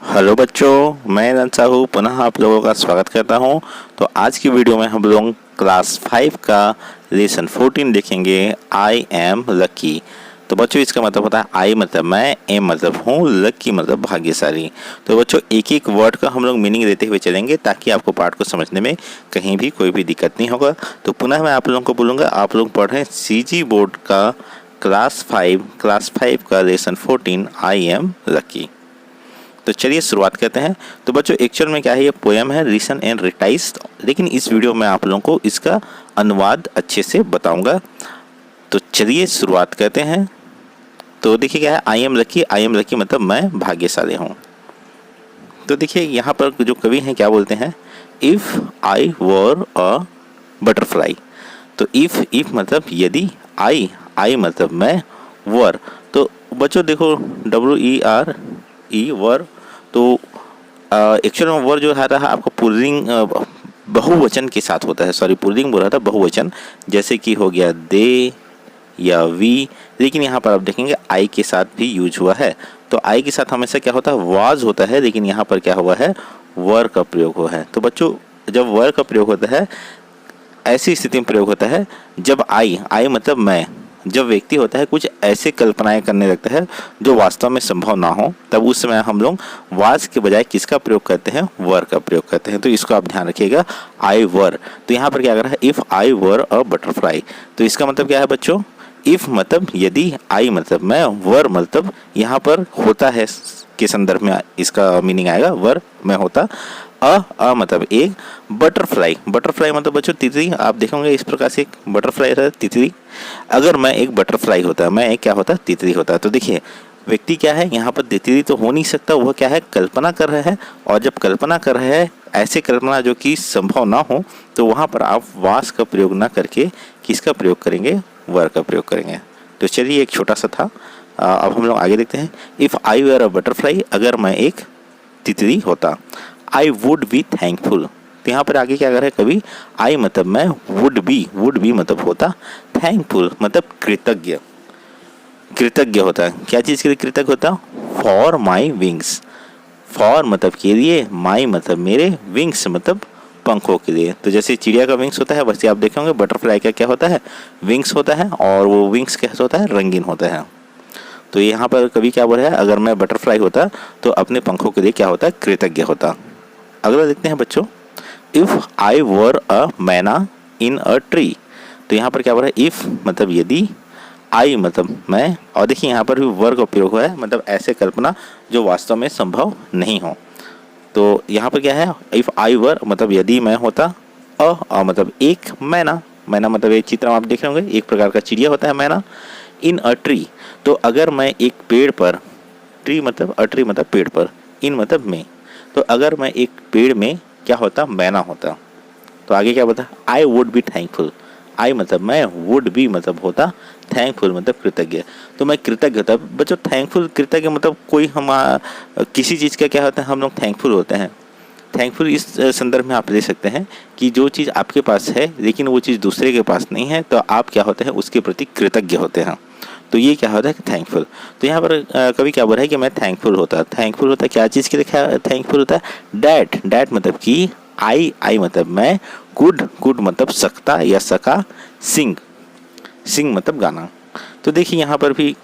Hello बच्चों, मैं नंद साहू पुनः आप लोगों का स्वागत करता हूं। तो आज की वीडियो में हम लोग क्लास 5 का लेसन 14 देखेंगे, आई एम लकी। तो बच्चों इसका मतलब होता है आई मतलब मैं, एम मतलब हूँ, लकी मतलब भाग्यशाली। तो बच्चों एक एक वर्ड का हम लोग मीनिंग देते हुए चलेंगे ताकि आपको पाठ को समझने में कहीं भी कोई भी दिक्कत नहीं होगा। तो पुनः मैं आप लोगों को बोलूँगा, आप लोग पढ़ रहे हैं CG बोर्ड का क्लास 5 का लेसन 14 आई एम लकी। तो चलिए शुरुआत करते हैं। तो बच्चों एक्चुअल में क्या है, ये पोएम है लिसन एंड रिटाइज, लेकिन इस वीडियो में आप लोगों को इसका अनुवाद अच्छे से बताऊंगा। तो चलिए शुरुआत करते हैं। तो देखिए क्या है, आई एम लकी मतलब मैं भाग्यशाली हूँ। तो देखिए यहाँ पर जो कवि हैं क्या बोलते हैं, if I were a butterfly. तो इफ़ मतलब यदि, आई मतलब मैं, वर तो बच्चों देखो WER वर। तो एक्चुअल में वर जो है रहा आपका पुल्लिंग बहुवचन के साथ होता है, सॉरी पुल्लिंग बोल रहा था, बहुवचन, जैसे कि हो गया दे या वी। लेकिन यहाँ पर आप देखेंगे आई के साथ भी यूज हुआ है। तो आई के साथ हमेशा क्या होता है, वाज होता है, लेकिन यहाँ पर क्या हुआ है, वर का प्रयोग हुआ है। तो बच्चों जब वर का प्रयोग होता है, ऐसी स्थिति में प्रयोग होता है जब आई मतलब मैं, जब व्यक्ति होता है कुछ ऐसे कल्पनाएं करने लगता है जो वास्तव में संभव ना हो, तब उस समय हम लोग वाज के बजाय किसका प्रयोग करते हैं, वर का प्रयोग करते हैं। तो इसको आप ध्यान रखिएगा, आई वर। तो यहाँ पर क्या कर रहा है, if I were a butterfly. तो इसका मतलब क्या है बच्चों, इफ़ मतलब यदि, आई मतलब मैं, वर मतलब यहाँ पर होता है के संदर्भ में इसका मीनिंग आएगा, वर मैं होता, अ मतलब एक, बटरफ्लाई मतलब बच्चों तितली। आप देखोगे इस प्रकार से एक बटरफ्लाई है, तितली। अगर मैं एक बटरफ्लाई होता, मैं एक क्या होता, तितली होता। तो देखिए व्यक्ति क्या है यहाँ पर, तितली तो हो नहीं सकता, वह क्या है, कल्पना कर रहा है। और जब कल्पना कर रहे हैं ऐसे कल्पना जो कि संभव ना हो, तो वहाँ पर आप वास का प्रयोग ना करके किसका प्रयोग करेंगे, वर का प्रयोग करेंगे। तो चलिए एक छोटा सा था, अब हम लोग आगे देखते हैं। If I were a butterfly, अगर मैं एक तितली होता, आई वुड बी थैंकफुल। तो यहाँ पर आगे क्या कर रहा है कभी, आई मतलब मैं, वुड बी मतलब होता, थैंकफुल मतलब कृतज्ञ, कृतज्ञ होता है। क्या चीज़ के लिए कृतज्ञ होता, फॉर माई विंग्स। फॉर मतलब के लिए, माई मतलब मेरे, विंग्स मतलब पंखों के लिए। तो जैसे चिड़िया का विंग्स होता है, वैसे आप देखेंगे बटरफ्लाई का क्या होता है, विंग्स होता है, और वो विंग्स कैसे होता है, रंगीन होता है। तो यहाँ पर कभी क्या बोल रहा है, अगर मैं बटरफ्लाई होता तो अपने पंखों के लिए क्या होता, कृतज्ञ होता। अगला देखते हैं बच्चों, इफ़ आई वर अ मैना इन अ ट्री। तो यहाँ पर क्या बोल रहा है, इफ़ मतलब यदि, आई मतलब मैं, और देखिए यहाँ पर भी वर का प्रयोग हुआ है, मतलब ऐसे कल्पना जो वास्तव में संभव नहीं हो। तो यहाँ पर क्या है, इफ़ आई वर मतलब यदि मैं होता, मतलब एक मैना, मैना मतलब एक चित्र आप देख रहे होंगे, एक प्रकार का चिड़िया होता है मैना, इन अ ट्री। तो अगर मैं एक पेड़ पर, ट्री मतलब पेड़ पर, इन मतलब में, तो अगर मैं एक पेड़ में क्या होता, मैना होता। तो आगे क्या बता, आई वुड बी थैंकफुल। आई मतलब मैं, वुड बी मतलब होता, थैंकफुल मतलब कृतज्ञ। तो मैं कृतज्ञ होता बच्चों, थैंकफुल कृतज्ञ मतलब कोई हम किसी चीज़ का क्या होता है, हम लोग थैंकफुल होते हैं। थैंकफुल इस संदर्भ में आप ले सकते हैं कि जो चीज़ आपके पास है लेकिन वो चीज़ दूसरे के पास नहीं है, तो आप क्या होते हैं, उसके प्रति कृतज्ञ होते हैं। तो ये क्या होता है, थैंकफुल। तो यहाँ पर कभी क्या बोल रहा है कि मैं थैंकफुल होता क्या चीज़ के लिए थैंकफुल होता है, डैट मतलब कि, आई मतलब मैं, गुड मतलब सकता या सका, सिंग मतलब गाना। तो देखिए यहाँ पर भी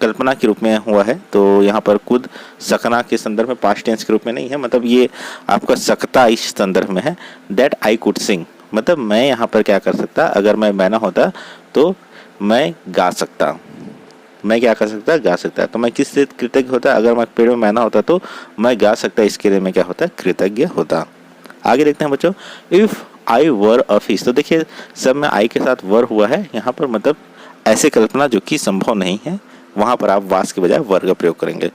कल्पना के रूप में हुआ है। तो यहाँ पर खुद सकना के संदर्भ में पास्ट टेंस के रूप में नहीं है, मतलब ये आपका सकता इस संदर्भ में है। दैट आई कुड सिंग मतलब मैं यहाँ पर क्या कर सकता, अगर मैं मैना होता तो मैं गा सकता, मैं क्या कर सकता, गा सकता। तो मैं किससे कृतज्ञ होता, अगर मैं पेड़ में मैना होता तो मैं गा सकता, इसके लिए मैं क्या होता, कृतज्ञ होता। आगे देखते हैं बच्चों, if I were a fish. तो देखिए सब में आई के साथ वर हुआ है यहाँ पर, मतलब ऐसे कल्पना जो कि संभव नहीं है, वहां पर आप वास के बजाय वर का प्रयोग करेंगे।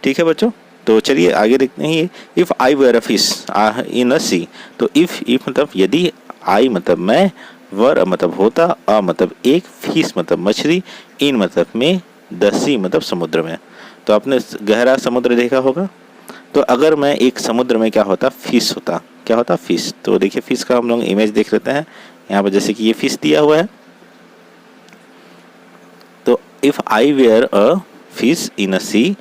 ठीक है बच्चों, तो चलिए आगे देखते हैं। If I were a fish in a sea. तो इफ मतलब यदि, आई मतलब मैं, वर मतलब होता, अ मतलब एक, फिश मतलब मछली, इन मतलब में, द सी मतलब समुद्र में। तो आपने गहरा समुद्र देखा होगा, तो अगर मैं एक समुद्र में क्या होता, फिश होता, क्या होता, फिश। तो देखिए फिश का हम लोग इमेज देख लेते हैं यहाँ पर, जैसे कि ये फिश दिया हुआ है। तो if I were a fish in a sea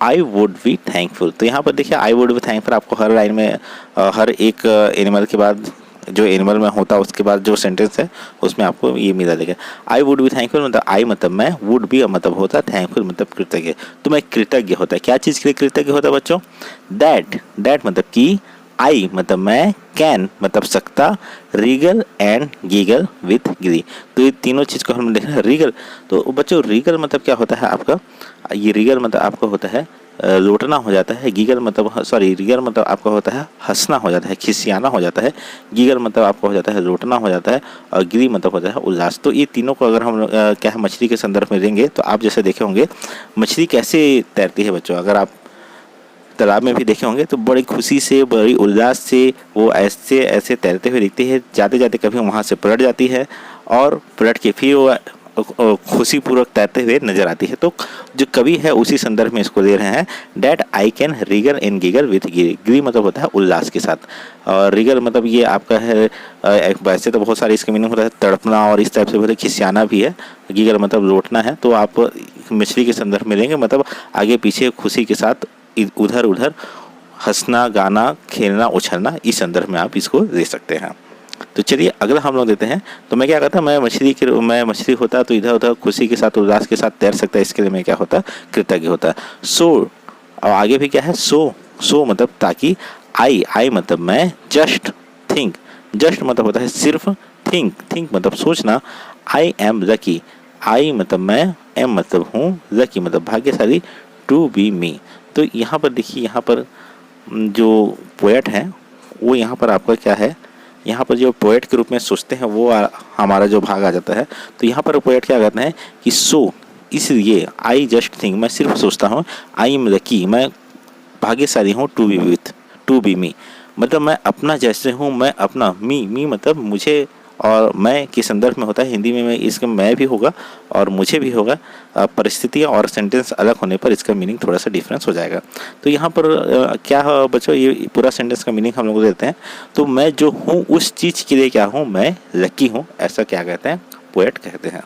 I would be thankful. तो यहाँ पर देखिए आई वुड बी थैंकफुल आपको हर लाइन में हर एक एनिमल के बाद जो एनिमल में होता है उसके बाद जो सेंटेंस है उसमें आपको ये मिला देगा। आई वुड बी थैंकफुल मतलब आई मतलब मैं, वुड बी मतलब होता, थैंकफुल मतलब कृतज्ञ। तो मैं कृतज्ञ होता है, क्या चीज़ के लिए कृतज्ञ होता है बच्चों? दैट मतलब कि, आई मतलब मैं, कैन मतलब सकता, रीगल एंड गीगल विथ ग्री। तो ये तीनों चीज़ को हम देख रहे हैं। रीगल तो बच्चों रीगल मतलब क्या होता है आपका? ये रीगल मतलब आपका होता है लौटना हो जाता है। गीगल मतलब रीगल मतलब आपका होता है हंसना हो जाता है, खिसियाना हो जाता है। गीगल मतलब आपका हो जाता है लौटना हो जाता है, और गिरी मतलब होता है उल्लास। तो ये तीनों को अगर हम क्या है मछली के संदर्भ में लेंगे तो आप जैसे देखे होंगे मछली कैसे तैरती है बच्चों, अगर आप तालाब में भी देखे होंगे तो बड़ी खुशी से, बड़ी उल्लास से वो ऐसे ऐसे तैरते हुए दिखती है। जाते जाते कभी वहाँ से पलट जाती है और पलट के फिर वो खुशी पूर्वक तैरते हुए नजर आती है। तो जो कवि है उसी संदर्भ में इसको दे रहे हैं। That I can rigger in jigger with गिरी। गिरी मतलब होता है उल्लास के साथ, और रिगर मतलब ये आपका है वैसे तो बहुत सारे इसके मीनिंग होता है तड़पना और इस टाइप से बोलते खिसियाना भी है। गिगर मतलब लौटना है। तो आप मछली के संदर्भ में लेंगे मतलब आगे पीछे खुशी के साथ उधर उधर हंसना, गाना, खेलना, उछलना, इस संदर्भ में आप इसको दे सकते हैं। तो चलिए अगला हम लोग देते हैं। तो मैं क्या कहता, मैं मछली होता तो इधर उधर खुशी के साथ उल्लास के साथ तैर सकता है, इसके लिए मैं क्या होता, कृतज्ञ होता। सो और आगे भी क्या है, सो मतलब ताकि, आई मतलब मैं, जस्ट थिंक, जस्ट मतलब होता है सिर्फ, थिंक मतलब सोचना। आई एम लकी, आई मतलब मैं, एम मतलब हूँ, लकी मतलब भाग्यशाली, टू बी मी। तो यहाँ पर देखिए, यहाँ पर जो पोएट है वो यहाँ पर आपका क्या है, यहाँ पर जो पोएट के रूप में सोचते हैं वो हमारा जो भाग आ जाता है। तो यहाँ पर पोएट क्या कहते हैं कि सो इसलिए, आई जस्ट थिंक मैं सिर्फ सोचता हूँ, आई एम लकी मैं भाग्यशाली हूँ, टू बी मी मतलब मैं अपना जैसे हूँ, मैं अपना, मी मतलब मुझे और मैं के संदर्भ में होता है। हिंदी में इसका मैं भी होगा और मुझे भी होगा। परिस्थितियाँ और सेंटेंस अलग होने पर इसका मीनिंग थोड़ा सा डिफरेंस हो जाएगा। तो यहाँ पर क्या है बच्चों, ये पूरा सेंटेंस का मीनिंग हम लोग देते हैं। तो मैं जो हूँ उस चीज़ के लिए क्या हूँ, मैं लकी हूँ, ऐसा क्या कहते हैं, पोएट कहते हैं।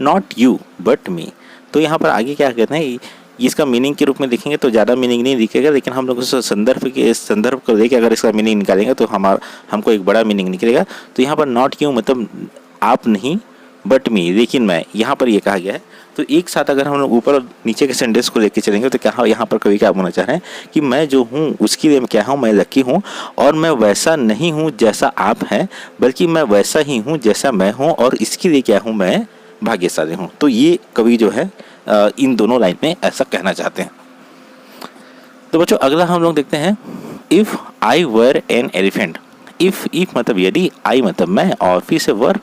नॉट यू बट मी। तो यहाँ पर आगे क्या कहते हैं, इसका मीनिंग के रूप में देखेंगे तो ज़्यादा मीनिंग नहीं दिखेगा, लेकिन हम लोग उस संदर्भ को लेकर अगर इसका मीनिंग निकालेंगे तो हमको एक बड़ा मीनिंग निकलेगा। तो यहाँ पर नॉट यू मतलब आप नहीं, बट मी लेकिन मैं, यहाँ पर ये कहा गया है। तो एक साथ अगर हम लोग ऊपर और नीचे के सेंटेंस को लेकर चलेंगे तो क्या यहाँ पर कवि क्या बोलना चाह रहे हैं कि मैं जो हूँ उसके लिए क्या हूँ, मैं लकी हूँ, और मैं वैसा नहीं हूँ जैसा आप हैं, बल्कि मैं वैसा ही हूँ जैसा मैं हूँ, और इसके लिए क्या हूँ, मैं भाग्यशाली हूँ। तो ये कवि जो है इन दोनों लाइन में ऐसा कहना चाहते हैं। तो बच्चों अगला हम लोग देखते हैं, if I were an elephant. If मतलब यदि, आई मतलब मैं, और फिर से वर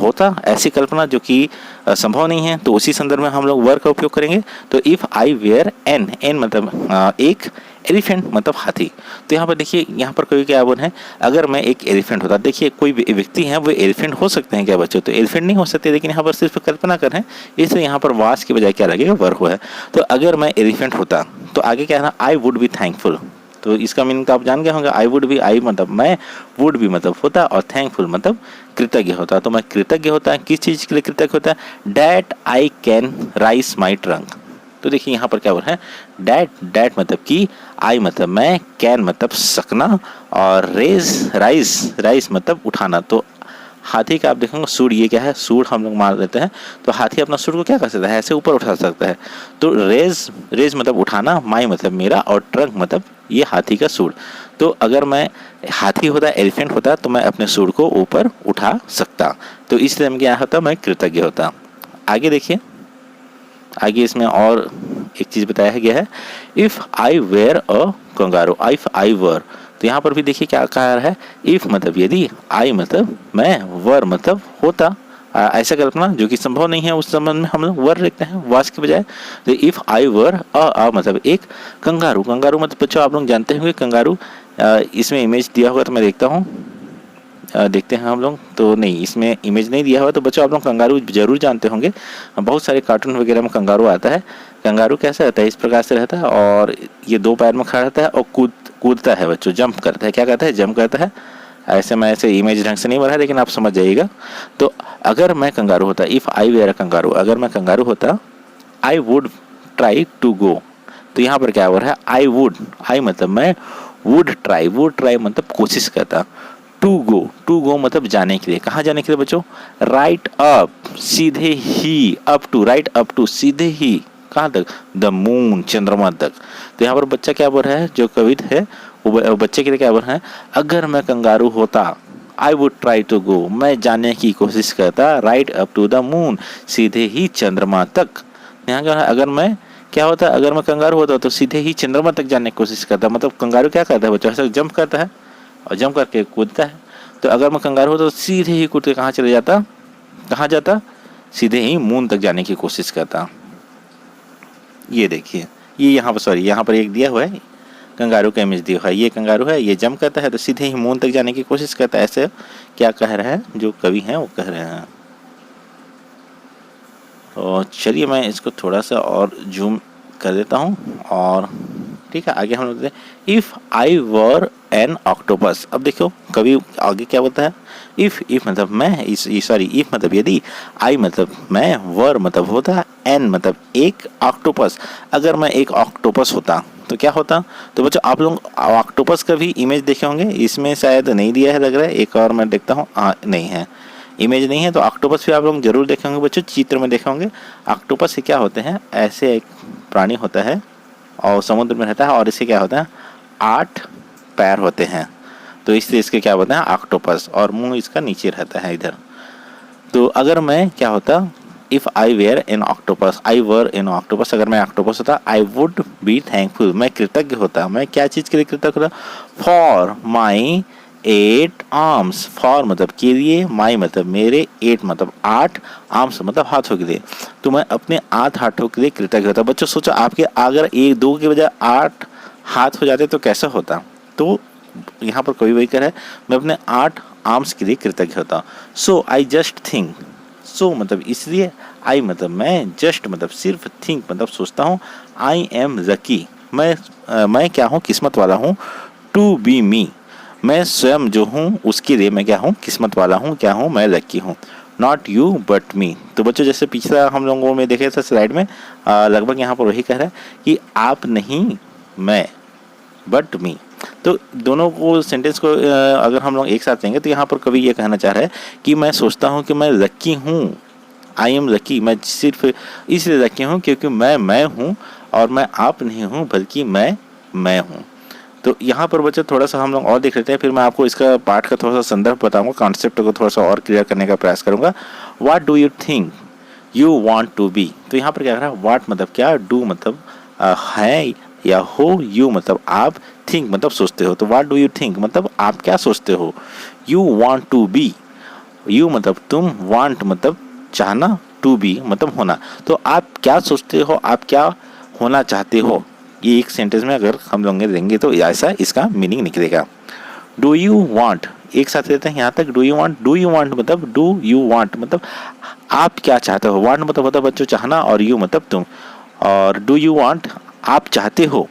होता, ऐसी कल्पना जो कि संभव नहीं है, तो उसी संदर्भ में हम लोग वर का उपयोग करेंगे। तो इफ़ आई वेयर एन मतलब एक, एलिफेंट मतलब हाथी। तो यहाँ पर देखिए, यहाँ पर कोई क्या बोल है, अगर मैं एक एलिफेंट होता, देखिए कोई व्यक्ति है वो एलिफेंट हो सकते हैं क्या बच्चों, तो एलिफेंट नहीं हो सकते, लेकिन यहाँ पर सिर्फ कल्पना कर रहे हैं, इसलिए यहाँ पर वास की बजाय क्या लगेगा, वर हुआ है। तो अगर मैं एलिफेंट होता तो आगे क्या है ना, आई वुड बी थैंकफुल। तो इसका मीनिंग तो आप जान गए होंगे, आई वुड बी, आई मतलब मैं, वुड बी मतलब होता, और थैंकफुल मतलब कृतज्ञ होता। तो मैं कृतज्ञ होता, किस चीज़ के लिए कृतज्ञ होता, that I can rise my trunk. तो देखिए यहाँ पर क्या बोल रहे हैं, डैट मतलब कि, आई मतलब मैं, कैन मतलब सकना, और राइज मतलब उठाना। तो हाथी का आप देखेंगे सूढ़, ये क्या है, सूढ़ हम लोग मार देते हैं। तो हाथी अपना सूढ़ को क्या कर सकता है, ऐसे ऊपर उठा सकता है। तो रेज मतलब उठाना, माई मतलब मेरा, और ट्रंक मतलब ये हाथी का सूढ़। तो अगर मैं हाथी होता, एलिफेंट होता, तो मैं अपने सूढ़ को ऊपर उठा सकता। तो इसलिए मैं क्या होता, मैं कृतज्ञ होता। आगे देखिए, आगे इसमें और एक चीज़ बताया गया है, if I were a kangaroo, if I were. तो यहाँ पर भी देखिए क्या कहा है, इफ़ मतलब यदि, आई मतलब मैं, वर मतलब होता, ऐसा कल्पना जो कि संभव नहीं है, उस संबंध में हम लोग वर लिखते हैं वास के बजाय। तो इफ़ आई वर मतलब एक कंगारू मतलब बच्चों आप लोग जानते होंगे कंगारू, इसमें इमेज दिया होगा तो मैं देखता हूँ, देखते हैं हम लोग। तो नहीं, इसमें इमेज नहीं दिया हुआ। तो बच्चों आप लोग कंगारू जरूर जानते होंगे, बहुत सारे कार्टून वगैरह में कंगारू आता है। कंगारू कैसा रहता है, इस प्रकार से रहता है, और ये दो पैर में खड़ा रहता है और कूदता है बच्चों, जंप करता है। क्या कहता है, जंप करता है। ऐसे मैं ऐसे इमेज ढंग से नहीं बना, लेकिन आप समझ जाइएगा। तो अगर मैं कंगारू होता, if I were a kangaroo, अगर मैं कंगारू होता I would try to go. तो यहाँ पर क्या हो रहा है, आई वुड, आई मतलब मैं, वुड ट्राई मतलब कोशिश करता, टू गो मतलब जाने के लिए। कहाँ जाने के लिए बच्चों, राइट अप, सीधे ही, up to, right up to, सीधे ही, कहाँ तक, द मून, चंद्रमा तक। तो यहाँ पर बच्चा क्या बोल रहा है, जो कवित है वो बच्चे के लिए क्या बोल रहा है, अगर मैं कंगारू होता, I would try to go, मैं जाने की कोशिश करता, right up to the moon, सीधे ही चंद्रमा तक। यहाँ क्या है, अगर मैं क्या होता है, अगर मैं कंगारू होता तो सीधे ही चंद्रमा तक जाने की कोशिश करता। मतलब कंगारू क्या करता है बच्चों, ऐसा जंप करता है और जंप करके कूदता है। तो अगर मैं कंगारू होता तो सीधे ही कूद के कहाँ चले जाता, कहाँ जाता, सीधे ही मून तक जाने की कोशिश करता। ये देखिए, ये यहाँ पर, सॉरी यहाँ पर एक दिया हुआ है, कंगारू का इमेज दिया हुआ है, ये कंगारू है, ये जंप करता है तो सीधे ही मून तक जाने की कोशिश करता है। ऐसे क्या कह रहे हैं जो कवि हैं वो कह रहे हैं। तो चलिए मैं इसको थोड़ा सा और जूम कर देता हूँ और ठीक है, आगे हम लोग देखते हैं, if I were an octopus. अब देखो कभी आगे क्या होता है, इफ़ मतलब मैं, सॉरी इफ़ मतलब यदि, आई मतलब मैं, वर मतलब होता, एन मतलब एक, ऑक्टोपस अगर मैं एक ऑक्टोपस होता तो क्या होता। तो बच्चों आप लोग ऑक्टोपस का भी इमेज देखे होंगे, इसमें शायद नहीं दिया है लग रहा है, एक और मैं देखता हूँ, नहीं है, इमेज नहीं है। तो ऑक्टोपस भी आप लोग जरूर देखे होंगे बच्चों, चित्र में देखे होंगे। ऑक्टोपस से क्या होते हैं, ऐसे एक प्राणी होता है और समुद्र में रहता है और इसके क्या होता है, 8 पैर होते हैं, तो इसलिए इसके क्या होता है ऑक्टोपस, और मुंह इसका नीचे रहता है इधर। तो अगर मैं क्या होता, if I were an octopus, I were an octopus, अगर मैं ऑक्टोपस होता, आई वुड बी थैंकफुल, मैं कृतज्ञ होता। मैं क्या चीज़ के लिए कृतज्ञ होता, फॉर माई 8 आर्म्स, फॉर मतलब के लिए, माई मतलब मेरे, 8 मतलब 8, आर्म्स मतलब हाथों के लिए। तो मैं अपने 8 हाथों के लिए कृतज्ञ होता। बच्चों सोचो आपके अगर 1 2 के बजाय 8 हाथ हो जाते तो कैसा होता। तो यहाँ पर कोई वही कह रहा है, मैं अपने 8 आर्म्स के लिए कृतज्ञ होता। सो आई जस्ट थिंक, सो मतलब इसलिए, आई मतलब मैं, जस्ट मतलब सिर्फ, थिंक मतलब सोचता हूँ, आई एम लकी मैं क्या हूँ, किस्मत वाला हूँ, टू बी मी मैं स्वयं जो हूँ उसके लिए मैं क्या हूँ, किस्मत वाला हूँ, क्या हूँ, मैं लकी हूँ, नॉट यू बट मी। तो बच्चों जैसे पिछला हम लोगों में देखे थे स्लाइड में, लगभग यहाँ पर वही कह रहा है कि आप नहीं, मैं, बट मी। तो दोनों को सेंटेंस को अगर हम लोग एक साथ लेंगे तो यहाँ पर कवि ये कहना चाह रहा है कि मैं सोचता हूँ कि मैं लकी हूँ, आई एम लकी, मैं सिर्फ इसलिए लकी हूँ क्योंकि मैं हूँ और मैं आप नहीं हूँ बल्कि मैं हूँ। तो यहाँ पर बच्चे थोड़ा सा हम लोग और देख लेते हैं, फिर मैं आपको इसका पाठ का थोड़ा सा संदर्भ बताऊंगा, कॉन्सेप्ट को थोड़ा सा और क्लियर करने का प्रयास करूंगा। What do you think you want to be. तो यहाँ पर क्या कर रहा है, व्हाट मतलब क्या, डू मतलब है या हो, यू मतलब आप, थिंक मतलब सोचते हो। तो व्हाट डू यू थिंक मतलब आप क्या सोचते हो, you want to be, you मतलब तुम, वांट मतलब चाहना, टू बी मतलब होना। तो आप क्या सोचते हो, आप क्या होना चाहते हो, ये एक सेंटेंस में अगर हम लोग देंगे तो ऐसा इसका मीनिंग निकलेगा। डू यू वांट, एक साथ लेते हैं यहाँ तक, डू यू वांट मतलब डू यू वांट मतलब आप क्या चाहते हो, वांट मतलब होता है बच्चों चाहना, और यू मतलब तुम, और डू यू वांट आप चाहते हो,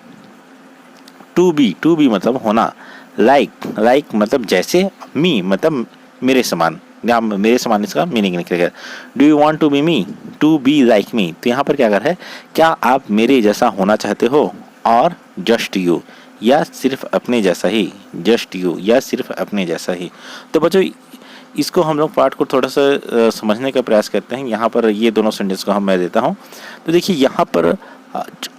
टू बी मतलब होना, लाइक मतलब जैसे, मी मतलब मेरे समान, या मेरे समान इसका मीनिंग निकलेगा। Do you want to be me, to be like me. तो यहाँ पर क्या कर है, क्या आप मेरे जैसा होना चाहते हो, और जस्ट यू या सिर्फ अपने जैसा ही, जस्ट यू या सिर्फ अपने जैसा ही। तो बच्चों इसको हम लोग पार्ट को थोड़ा सा समझने का प्रयास करते हैं। यहाँ पर ये दोनों सेंटेंस को मैं देता हूँ। तो देखिए यहाँ पर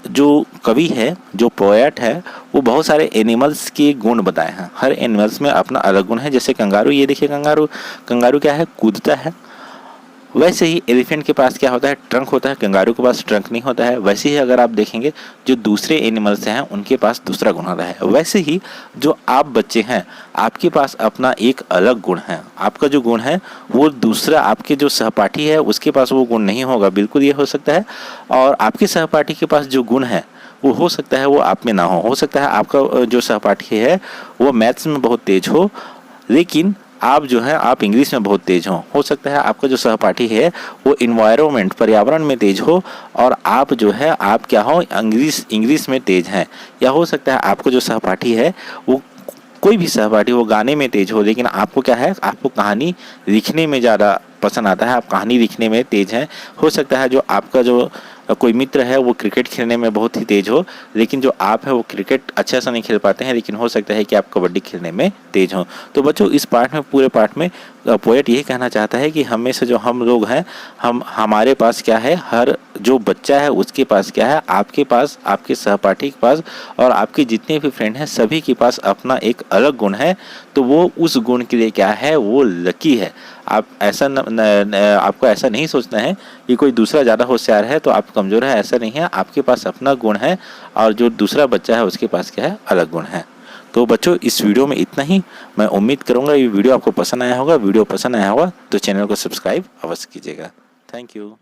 जो कवि है, जो पोएट है, वो बहुत सारे एनिमल्स के गुण बताए हैं। हर एनिमल्स में अपना अलग गुण है। जैसे कंगारू, ये देखिए कंगारू क्या है, कूदता है। वैसे ही एलिफेंट के पास क्या होता है, ट्रंक होता है, कंगारू के पास ट्रंक नहीं होता है। वैसे ही अगर आप देखेंगे जो दूसरे एनिमल्स हैं उनके पास दूसरा गुण होता है। वैसे ही जो आप बच्चे हैं आपके पास अपना एक अलग गुण है। आपका जो गुण है वो दूसरा आपके जो सहपाठी है उसके पास वो गुण नहीं होगा, बिल्कुल ये हो सकता है। और आपके सहपाठी के पास जो गुण है वो हो सकता है वो आप में ना हो सकता है आपका जो सहपाठी है वो मैथ्स में बहुत तेज हो, लेकिन आप जो है आप इंग्लिश में बहुत तेज हो सकता है आपका जो सहपाठी है वो इन्वायरमेंट पर्यावरण में तेज हो, और आप जो है आप क्या हो इंग्लिश में तेज हैं। या हो सकता है आपको जो सहपाठी है वो कोई भी सहपाठी वो गाने में तेज हो, लेकिन आपको क्या है, आपको कहानी लिखने में ज़्यादा पसंद आता है, आप कहानी लिखने में तेज हैं। हो सकता है जो आपका जो कोई मित्र है वो क्रिकेट खेलने में बहुत ही तेज हो, लेकिन जो आप है वो क्रिकेट अच्छा सा नहीं खेल पाते हैं, लेकिन हो सकता है कि आप कबड्डी खेलने में तेज हो। तो बच्चों इस पार्ट में, पूरे पार्ट में पोएट यही कहना चाहता है कि हमेशा जो हम लोग हैं, हमारे पास क्या है, हर जो बच्चा है उसके पास क्या है, आपके पास, आपके सहपाठी के पास और आपके जितने भी फ्रेंड हैं सभी के पास अपना एक अलग गुण है। तो वो उस गुण के लिए क्या है, वो लकी है। आप ऐसा आपको ऐसा नहीं सोचना है कि कोई दूसरा ज़्यादा होशियार है तो आप कमज़ोर है, ऐसा नहीं है। आपके पास अपना गुण है और जो दूसरा बच्चा है उसके पास क्या है, अलग गुण है। तो बच्चों इस वीडियो में इतना ही। मैं उम्मीद करूँगा ये वीडियो आपको पसंद आया होगा। वीडियो पसंद आया होगा तो चैनल को सब्सक्राइब अवश्य कीजिएगा। Thank you.